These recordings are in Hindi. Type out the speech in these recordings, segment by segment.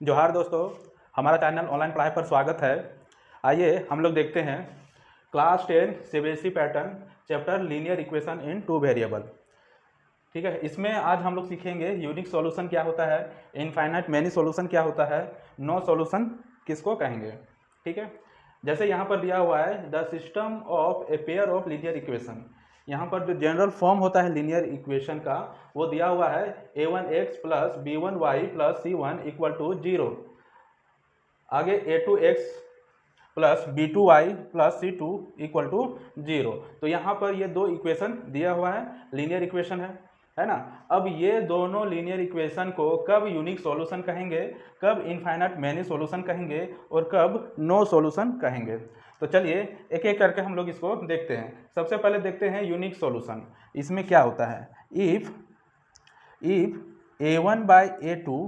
जोहार दोस्तों, हमारा चैनल ऑनलाइन पढ़ाई पर स्वागत है। आइए हम लोग देखते हैं class 10 CBSE pattern chapter linear equation in two variable. ठीक है, इसमें आज हम लोग सीखेंगे यूनिक सॉल्यूशन क्या होता है, इनफाइनाइट मैनी सॉल्यूशन क्या होता है, नो सॉल्यूशन किसको कहेंगे। ठीक है, जैसे यहाँ पर दिया हुआ है the system of a pair of linear equation. यहाँ पर जो जनरल फॉर्म होता है लीनियर इक्वेशन का वो दिया हुआ है a1x plus b1y plus c1 equal to 0। आगे a2x plus b2y plus c2 equal to 0। तो यहाँ पर ये दो इक्वेशन दिया हुआ है, लीनियर इक्वेशन है ना। अब ये दोनों लीनियर इक्वेशन को कब यूनिक सॉल्यूशन कहेंगे, कब इनफाइनाइट मैनी सॉल्यूशन कहेंगे और कब नो सॉल्यूशन कहेंगे। तो चलिए एक एक करके हम लोग इसको देखते हैं। सबसे पहले देखते हैं यूनिक सॉल्यूशन। इसमें क्या होता है, if a1 by a2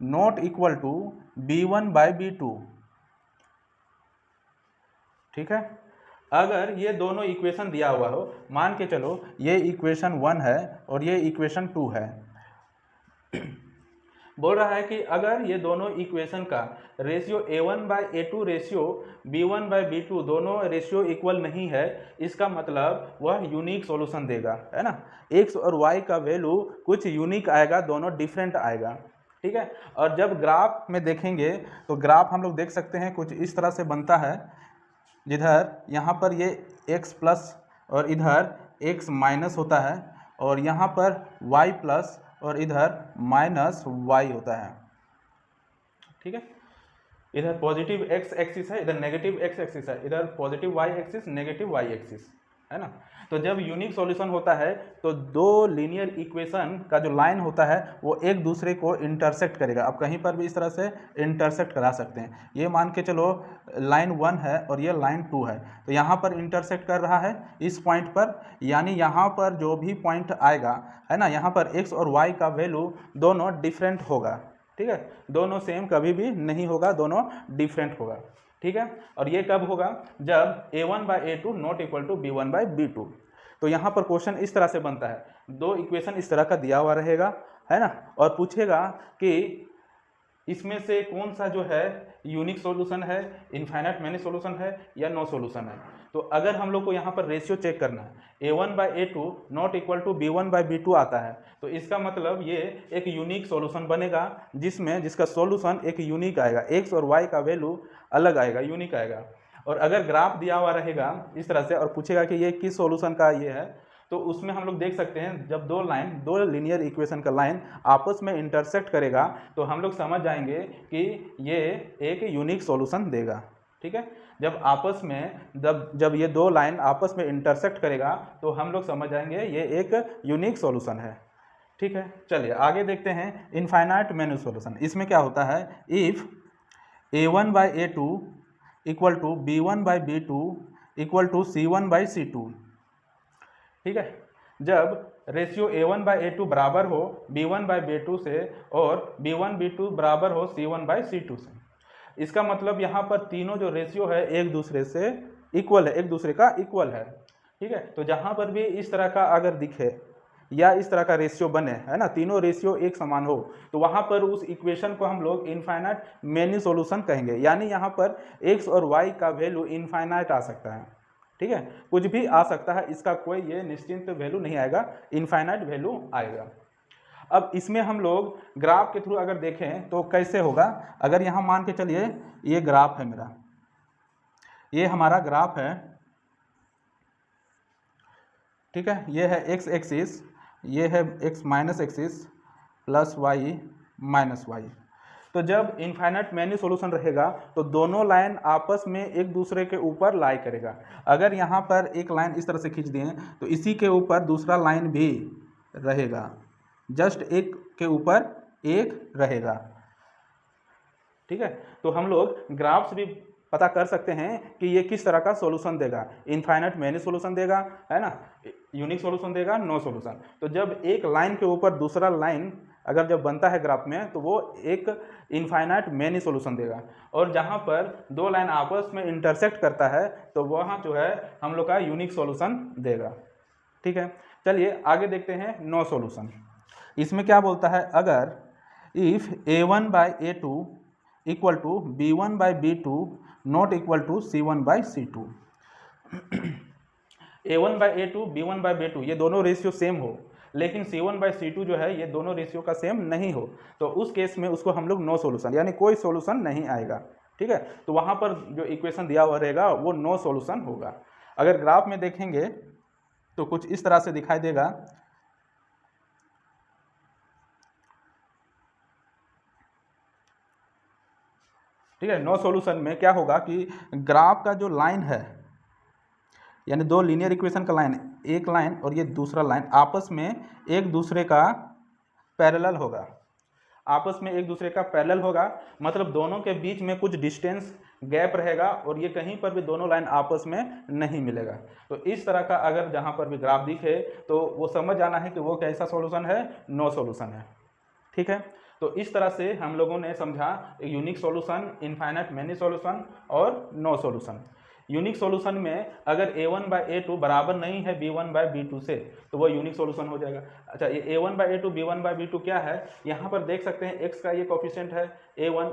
not equal to b1 by b2। ठीक है, अगर ये दोनों इक्वेशन दिया हुआ हो, मान के चलो ये इक्वेशन 1 है और ये इक्वेशन 2 है। बोल रहा है कि अगर ये दोनों इक्वेशन का ratio a1 by a2 ratio b1 by b2 दोनों रेशियो इक्वल नहीं है, इसका मतलब वह यूनिक सॉल्यूशन देगा, है ना। x और y का वैल्यू कुछ यूनिक आएगा, दोनों डिफरेंट आएगा। ठीक है, और जब ग्राफ में देखेंगे तो ग्राफ हम लोग देख सकते हैं कुछ इस तरह से बनता है, जिधर यहाँ पर ये x प्लस और इधर x माइनस होता है, और यहाँ पर y प्लस और इधर माइनस y होता है। ठीक है, इधर पॉजिटिव x एक्सिस है, इधर नेगेटिव x एक्सिस है, इधर positive y axis negative y axis, है ना। तो जब यूनिक सॉल्यूशन होता है तो दो लीनियर इक्वेशन का जो लाइन होता है वो एक दूसरे को इंटरसेक्ट करेगा। आप कहीं पर भी इस तरह से इंटरसेक्ट करा सकते हैं। ये मान के चलो लाइन 1 है और ये लाइन 2 है, तो यहाँ पर इंटरसेक्ट कर रहा है इस पॉइंट पर, यानी यहाँ पर जो भी पॉइंट आएगा, है ना, यहाँ पर x और y का वैल्यू दोनों डिफरेंट होगा। ठीक है, दोनों सेम कभी भी नहीं होगा, दोनों डिफरेंट होगा। ठीक है, और ये कब होगा, जब a1 by a2 not equal to b1 by b2। तो यहाँ पर क्वेश्चन इस तरह से बनता है, दो इक्वेशन इस तरह का दिया हुआ रहेगा, है ना, और पूछेगा कि इसमें से कौन सा जो है यूनिक सॉल्यूशन है, इनफाइनाइट मैनी सॉल्यूशन है या नो सॉल्यूशन है। तो अगर हम लोग को यहाँ पर रेशियो चेक करना है, a1 by a2 not equal to b1 by b2 आता है, तो इसका मतलब ये एक यूनिक सॉल्यूशन बनेगा, जिसका सॉल्यूशन एक यूनिक आएगा, x और y का वैल्यू अलग आएगा, यूनिक आएगा। और अगर ग्राफ दिया हुआ रहेगा इस तरह से और पूछेगा कि ये किस सॉल्यूशन का ये है, तो उसमें हम लोग देख सकते हैं जब दो लीनियर इक्वेशन का लाइन आपस में इंटरसेक्ट करेगा तो हम लोग समझ जाएंगे कि ये एक यूनिक सॉल्यूशन देगा। ठीक है, जब ये दो लाइन आपस में इंटरसेक्ट करेगा तो हम लोग समझ जाएंगे ये एक यूनिक सॉल्यूशन है। ठीक है, चलिए आगे देखते हैं इनफाइनाइट मैनी सॉल्यूशन। इसमें क्या होता है, if a1 by a2 equal to b1 by b2 equal to c1 by c2। ठीक है, जब रेशियो a1 बाई a2 बराबर हो b1 बाई b2 से और b1 b2 बराबर हो c1 बाई c2 से, इसका मतलब यहाँ पर तीनों जो रेशियो है एक दूसरे से इक्वल है, एक दूसरे का इक्वल है। ठीक है, तो जहाँ पर भी इस तरह का अगर दिखे या इस तरह का रेशियो बने, है ना, तीनों रेशियो एक समान हो, तो वहाँ पर उस इक्वेशन को हम लोग इनफाइनाइट मैनी सॉल्यूशन कहेंगे। यानी यहाँ पर x और y का वैल्यू इनफाइनाइट आ सकता है। ठीक है, कुछ भी आ सकता है, इसका कोई ये निश्चित वैल्यू नहीं आएगा, इनफाइनाइट वैल्यू आएगा। अब इसमें हम लोग ग्राफ के थ्रू अगर देखें तो कैसे होगा, अगर यहाँ मान के चलिए ये ग्राफ है मेरा, ये हमारा ग्राफ है। ठीक है, ये है x एक्सिस, ये है x minus axis plus y minus y। तो जब इनफाइनाइट मैनी सॉल्यूशन रहेगा तो दोनों लाइन आपस में एक दूसरे के ऊपर लाई करेगा। अगर यहाँ पर एक लाइन इस तरह से खींच दें तो इसी के ऊपर दूसरा लाइन भी रहेगा, जस्ट एक के ऊपर एक रहेगा। ठीक है, तो हम लोग ग्राफ से भी पता कर सकते हैं कि ये किस तरह का सॉल्यूशन देगा, इनफाइनाइट मैनी सॉल्यूशन देगा, है ना, यूनिक सॉल्यूशन देगा, नो सॉल्यूशन। तो जब एक लाइन के ऊपर दूसरा लाइन अगर जब बनता है ग्राफ में तो वो एक इनफाइनाइट मैनी सॉल्यूशन देगा, और जहाँ पर दो लाइन आपस में इंटरसेक्ट करता है तो वहाँ जो है हम लोग का यूनिक सॉल्यूशन देगा। ठीक है, चलिए आगे देखते हैं नो सॉल्यूशन। इसमें क्या बोलता है, अगर if a1 by a2 equal to B1/B2 not equal to C1/C2। A1/A2 B1/B2 ये दोनों रेशियो सेम हो, लेकिन C1/C2 जो है ये दोनों रेशियो का सेम नहीं हो, तो उस केस में उसको हम लोग नो सॉल्यूशन, यानी कोई सॉल्यूशन नहीं आएगा। ठीक है, तो वहाँ पर जो इक्वेशन दिया हुआ रहेगा वो नो सॉल्यूशन होगा। अगर ग्राफ में देखेंगे तो कुछ इस तरह से दिखाई देगा। ठीक है, नो सॉल्यूशन में क्या होगा कि ग्राफ का जो लाइन है, यानी दो लीनियर इक्वेशन का लाइन, एक लाइन और ये दूसरा लाइन आपस में एक दूसरे का पैरेलल होगा, आपस में एक दूसरे का पैरेलल होगा, मतलब दोनों के बीच में कुछ डिस्टेंस गैप रहेगा और ये कहीं पर भी दोनों लाइन आपस में नहीं मिलेगा। तो इस तरह का अगर जहाँ पर भी ग्राफ दिखे तो वो समझ जाना है कि वो कैसा सॉल्यूशन है, नो सॉल्यूशन है। ठीक है, तो इस तरह से हम लोगों ने समझा unique solution, infinite many solution और नो सॉल्यूशन। यूनिक सॉल्यूशन में अगर A1/A2 बराबर नहीं है B1/B2 से तो वो यूनिक सॉल्यूशन हो जाएगा। अच्छा, ये A1/A2 B1/B2 क्या है, यहाँ पर देख सकते हैं x का ये कोफिशिएंट है A1,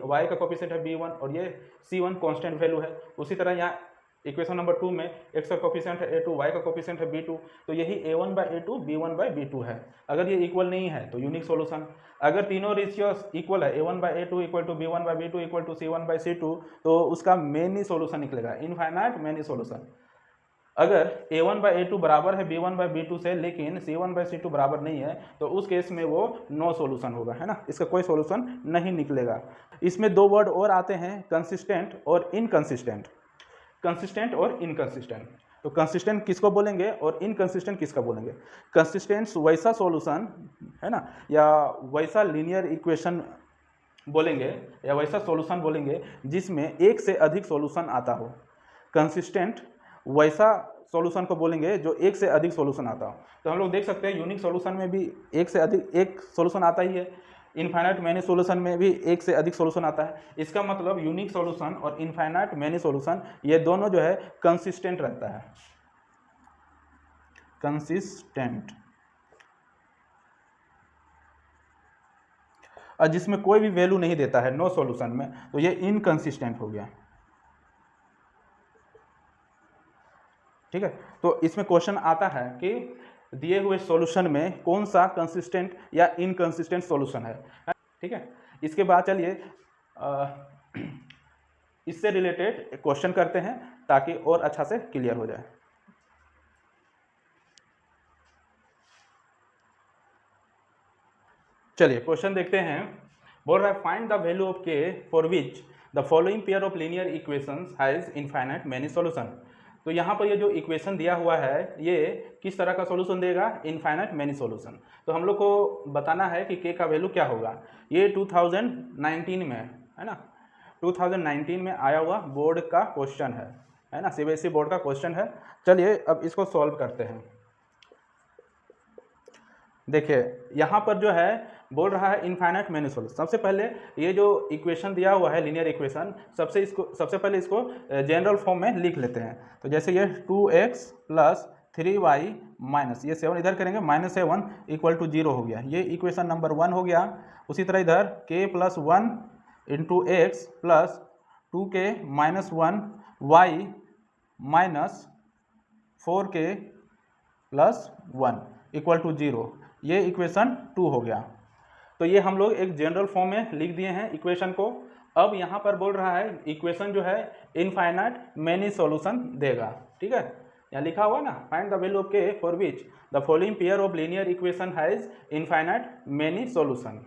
y का कोफिशिएंट है B1 और ये C1 कांस्टेंट वैल्यू है। उसी तरह यहाँ इक्वेशन नंबर 2 में x का कोफिशिएंट है A2, y का कोफिशिएंट है B2, तो यही A1/A2 B1/B2 है। अगर ये इक्वल नहीं है तो यूनिक सॉल्यूशन। अगर तीनों रेशियोस इक्वल है A1/A2 equal to B1/B2 equal to C1/C2 तो उसका मेनी सॉल्यूशन निकलेगा, इनफाइनाइट मेनी सॉल्यूशन। अगर A1/A2 बराबर है B1/B2 से लेकिन C1/C2 बराबर नहीं है तो उस केस में वो नो सॉल्यूशन होगा, है ना, इसका कोई सॉल्यूशन नहीं निकलेगा। इसमें दो वर्ड और आते हैं, कंसिस्टेंट और इनकंसिस्टेंट। कंसिस्टेंट और इनकंसिस्टेंट, तो कंसिस्टेंट किसको बोलेंगे और इनकंसिस्टेंट किसका बोलेंगे। कंसिस्टेंट वैसा सॉल्यूशन है ना, या वैसा लीनियर इक्वेशन बोलेंगे या वैसा सॉल्यूशन बोलेंगे जिसमें एक से अधिक सॉल्यूशन आता हो। कंसिस्टेंट वैसा सॉल्यूशन को बोलेंगे जो एक से अधिक सॉल्यूशन आता हो। तो हम लोग देख सकते हैं यूनिक सॉल्यूशन में भी एक से अधिक एक सॉल्यूशन आता ही है, इनफाइनाइट मैनी सॉल्यूशन में भी एक से अधिक सॉल्यूशन आता है। इसका मतलब यूनिक सॉल्यूशन और इनफाइनाइट मैनी सॉल्यूशन ये दोनों जो है कंसिस्टेंट रहता है, कंसिस्टेंट। और जिसमें कोई भी वैल्यू नहीं देता है नो सॉल्यूशन में तो ये इनकंसिस्टेंट हो गया। ठीक है, तो इसमें क्वेश्चन आता है कि दिए हुए सॉल्यूशन में कौन सा कंसिस्टेंट या इनकंसिस्टेंट सॉल्यूशन है। ठीक है, इसके बाद चलिए इससे रिलेटेड क्वेश्चन करते हैं ताकि और अच्छा से क्लियर हो जाए। चलिए क्वेश्चन देखते हैं। बोल रहा है find the value of k for which the following pair of linear equations has infinite many solution. तो यहाँ पर ये जो इक्वेशन दिया हुआ है ये किस तरह का सॉल्यूशन देगा, इनफाइनाइट मेनी सॉल्यूशन। तो हम लोग को बताना है कि k का वैल्यू क्या होगा। ये 2019 में है ना, 2019 में आया हुआ बोर्ड का क्वेश्चन है ना, CBSE बोर्ड का क्वेश्चन है। चलिए अब इसको सॉल्व करते हैं। देखिए यहाँ पर जो है बोल रहा है इनफाइनाइट मेनी सॉल्यूशन। सबसे पहले ये जो इक्वेशन दिया हुआ है लीनियर इक्वेशन, सबसे पहले इसको जनरल फॉर्म में लिख लेते हैं। तो जैसे ये 2x + 3y माइनस ये 7 इधर करेंगे -7 इक्वल टू 0 हो गया, ये इक्वेशन नंबर 1 हो गया। उसी तरह इधर k + 1 × x + 2k - 1 y minus 4k + 1 equal to 0, ये इक्वेशन 2 हो गया। तो ये हम लोग एक जनरल फॉर्म में लिख दिए हैं इक्वेशन को। अब यहाँ पर बोल रहा है इक्वेशन जो है इनफाइनाइट मेनी सॉल्यूशन देगा। ठीक है, यहाँ लिखा हुआ ना, find the value of k for which the following pair of linear equation has infinite many solution.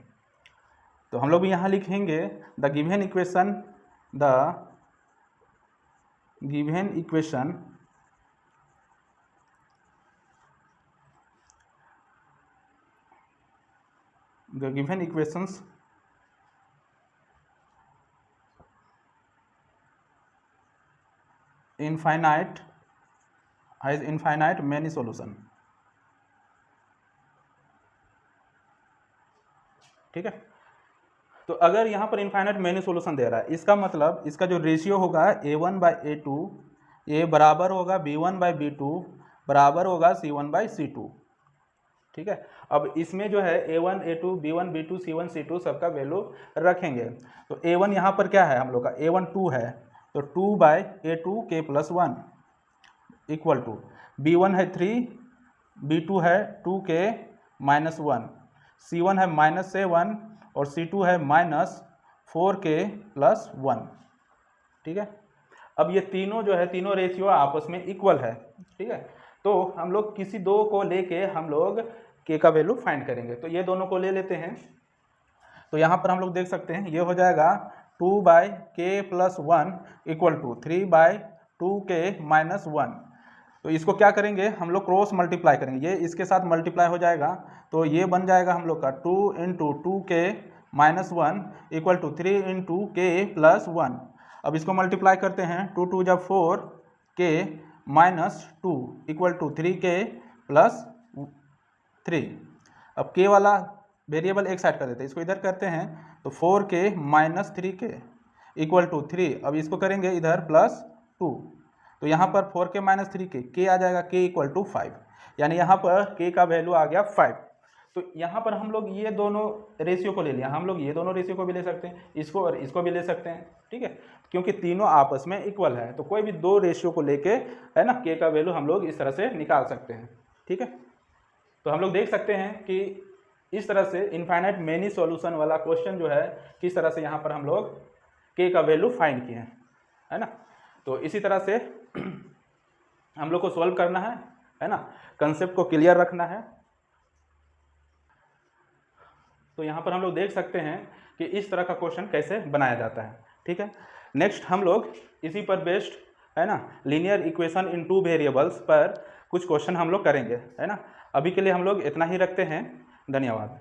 तो हम लोग भी यहाँ लिखेंगे the given equation the given equations has infinite many solution। ठीक है, तो अगर यहाँ पर इनफाइनाइट मेनी सॉल्यूशन दे रहा है इसका मतलब इसका जो रेशियो होगा A1/A2 ये बराबर होगा B1/B2 बराबर होगा C1/C2। ठीक है। अब इसमें जो है a1 a2 b1 b2 c1 c2 सबका वैल्यू रखेंगे। तो a1 यहाँ पर क्या है हम लोग का, a1 2 है, तो 2/a2 k + 1 equal to b1 है 3, b2 है 2k - 1, c1 है -7 और c2 है -4k + 1। ठीक है। अब ये तीनों जो है, तीनों रेशियो आपस में इक्वल है। ठीक है। तो हम लोग किसी दो को लेके हम लोग k का वैल्यू फाइंड करेंगे। तो ये दोनों को ले लेते हैं। तो यहाँ पर हम लोग देख सकते हैं ये हो जाएगा 2/k + 1 इक्वल टू 3/2k - 1। तो इसको क्या करेंगे हम लोग, क्रॉस मल्टीप्लाई करेंगे, ये इसके साथ मल्टीप्लाई हो जाएगा। तो ये बन जाएगा हम लोग का 2 × 2k - 1 इक्वल टू 3 × k + 1। अब इसको मल्टीप्लाई करते हैं, 2 2 जब 4k - 2 इक्वल टू 3k + 3। अब k वाला वेरिएबल एक साइड कर देते हैं, इसको इधर करते हैं, तो 4k - 3k इक्वल टू 3। अब इसको करेंगे इधर +2, तो यहाँ पर 4k - 3k k आ जाएगा, k इक्वल टू 5, यानी यहाँ पर k का वैल्यू आ गया 5। तो यहाँ पर हम लोग ये दोनों रेशियो को ले लिया, हम लोग ये दोनों रेशियो को भी ले सकते हैं, इसको और इसको भी ले सकते हैं। ठीक है, क्योंकि तीनों आपस में इक्वल है, तो कोई भी दो रेशियो को लेके है ना k का वैल्यू हम लोग इस तरह से निकाल सकते हैं। ठीक है, तो हम लोग देख सकते हैं कि इस तरह से इनफाइनाइट मेनी सॉल्यूशन वाला क्वेश्चन जो है किस तरह से यहाँ पर हम लोग k का वैल्यू फाइंड किए हैं, है ना। तो इसी तरह से हम लोग को सॉल्व करना है ना, कंसेप्ट को क्लियर रखना है। तो यहाँ पर हम लोग देख सकते हैं कि इस तरह का क्वेश्चन कैसे बनाया जाता है। ठीक है, नेक्स्ट हम लोग इसी पर बेस्ड है ना लीनियर इक्वेशन इन 2 वेरिएबल्स पर कुछ क्वेश्चन हम लोग करेंगे, है ना। अभी के लिए हम लोग इतना ही रखते हैं। धन्यवाद।